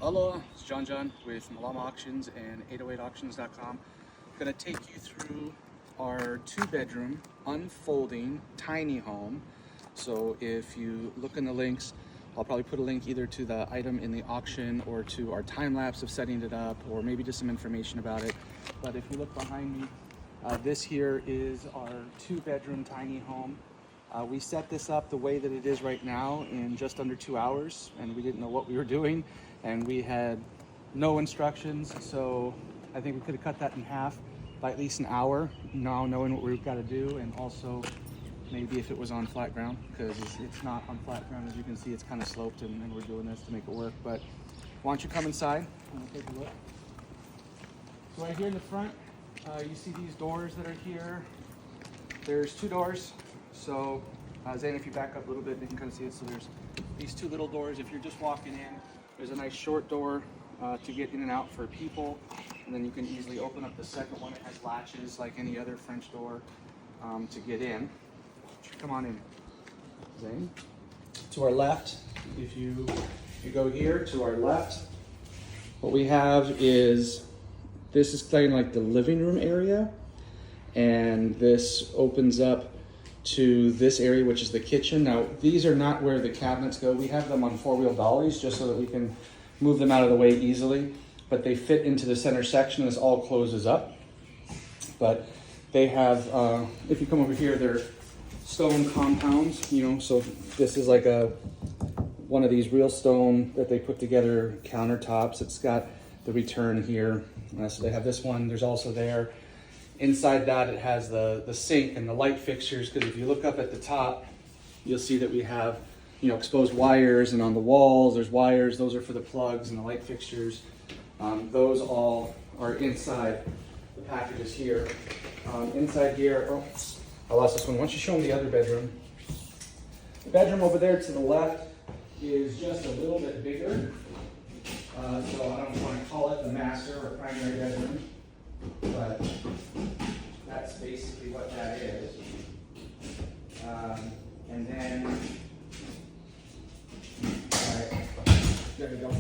Hello, it's John with Malama Auctions and 808auctions.com. Going to take you through our 2-bedroom unfolding tiny home. So if you look in the links, I'll probably put a link either to the item in the auction or to our time lapse of setting it up, or maybe just some information about it. But if you look behind me, this here is our 2-bedroom tiny home. We set this up the way that it is right now in just under 2 hours, and we didn't know what we were doing, and we had no instructions, so I think we could have cut that in half by at least an hour, now knowing what we've got to do, and also maybe if it was on flat ground, because it's not on flat ground. As you can see, it's kind of sloped, and we're doing this to make it work. But why don't you come inside and we'll take a look. So right here in the front, you see these doors that are here. There's 2 doors. So Zane, if you back up a little bit, you can kind of see it. So there's these 2 little doors. If you're just walking in, there's a nice short door to get in and out for people. And then you can easily open up the second one. It has latches like any other French door to get in. Come on in, Zane. To our left, if you go here to our left, what we have is, this is kind of like the living room area. And this opens up to this area, which is the kitchen. Now, these are not where the cabinets go. We have them on 4-wheel dollies just so that we can move them out of the way easily, but they fit into the center section. This all closes up. But they have, if you come over here, they're stone compounds, so this is like one of these real stone that they put together countertops. It's got the return here. So they have this one. There's also there. Inside that, it has the sink and the light fixtures, because if you look up at the top, you'll see that we have, exposed wires, and on the walls, there's wires. Those are for the plugs and the light fixtures. Those all are inside the packages here. Inside here, oh, I lost this one. Why don't you show them the other bedroom? The bedroom over there to the left is just a little bit bigger. So I don't want to call it the master or primary bedroom, but that's basically what that is. And then, all right, there we go.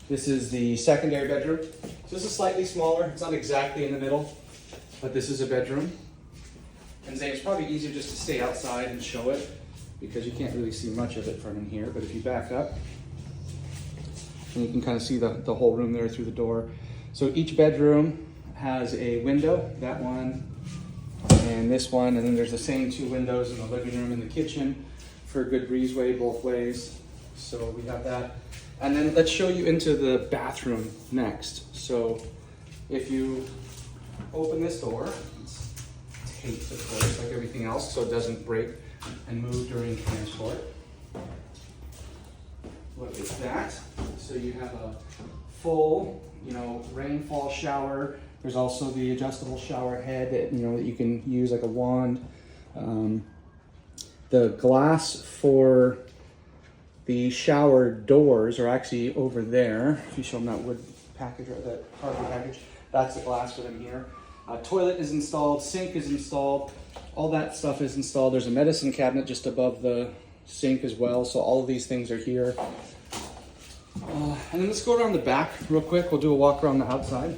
This is the secondary bedroom. So this is slightly smaller. It's not exactly in the middle, but this is a bedroom. And Zane, it's probably easier just to stay outside and show it, because you can't really see much of it from in here. But if you back up, and you can kind of see the whole room there through the door. So each bedroom has a window, that one and this one, and then there's the same 2 windows in the living room and the kitchen for a good breezeway both ways. So we have that. And then let's show you into the bathroom next. So if you open this door, it's taped of course like everything else so it doesn't break and move during transport. Look at that. So you have a full, rainfall shower. There's also the adjustable shower head that, that you can use like a wand. The glass for the shower doors are actually over there. If you show them that wood package or that cardboard package, that's the glass for them here. Toilet is installed, sink is installed, all that stuff is installed. There's a medicine cabinet just above the sink as well. So all of these things are here. And then let's go around the back real quick. We'll do a walk around the outside.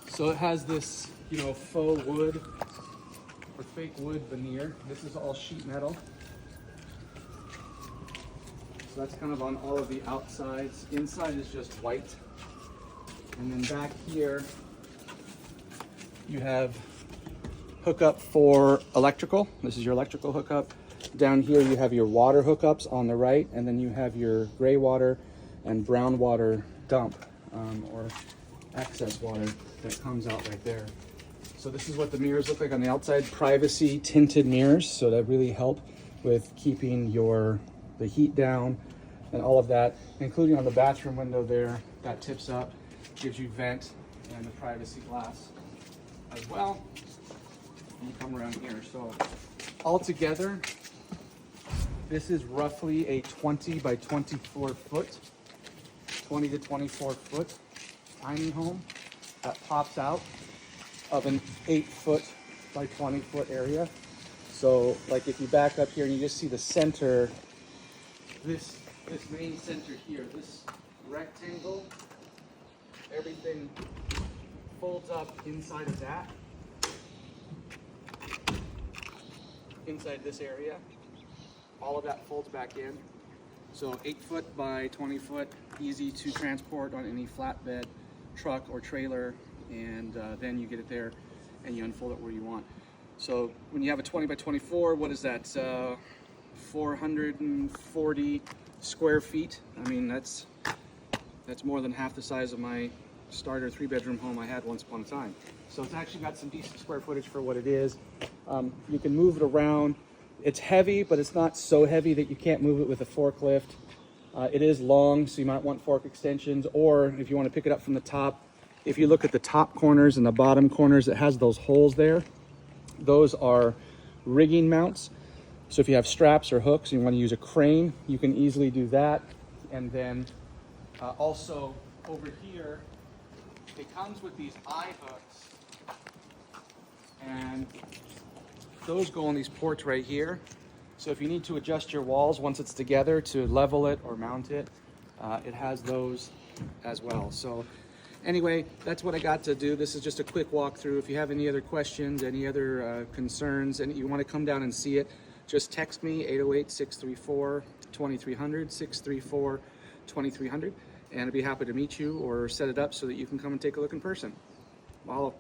So it has this, faux wood or fake wood veneer. This is all sheet metal. So that's kind of on all of the outsides. Inside is just white. And then back here, you have hookup for electrical. This is your electrical hookup. Down here, you have your water hookups on the right, and then you have your gray water and brown water dump or excess water that comes out right there. So this is what the mirrors look like on the outside. Privacy tinted mirrors, so that really help with keeping the heat down and all of that, including on the bathroom window there that tips up, gives you vent and the privacy glass as well. And you come around here. So altogether, this is roughly a 20 by 24 foot, 20 to 24 foot tiny home that pops out of an 8 foot by 20 foot area. So like if you back up here and you just see the center this main center here, this rectangle, everything folds up inside of that, inside this area. All of that folds back in. So 8 foot by 20 foot, easy to transport on any flatbed truck or trailer, and then you get it there and you unfold it where you want. So when you have a 20 by 24, what is that? 440 square feet. I mean, that's more than half the size of my starter 3-bedroom home I had once upon a time. So it's actually got some decent square footage for what it is. You can move it around. It's heavy, but it's not so heavy that you can't move it with a forklift. It is long, so you might want fork extensions, or if you want to pick it up from the top, if you look at the top corners and the bottom corners, it has those holes there. Those are rigging mounts. So if you have straps or hooks and you want to use a crane, you can easily do that. And then also over here, it comes with these eye hooks, and those go on these ports right here. So if you need to adjust your walls once it's together to level it or mount it, it has those as well. So anyway, that's what I got to do. This is just a quick walkthrough. If you have any other questions, any other concerns, and you want to come down and see it, just text me 808-634-2300, 634-2300, and I'd be happy to meet you or set it up so that you can come and take a look in person. Mahalo.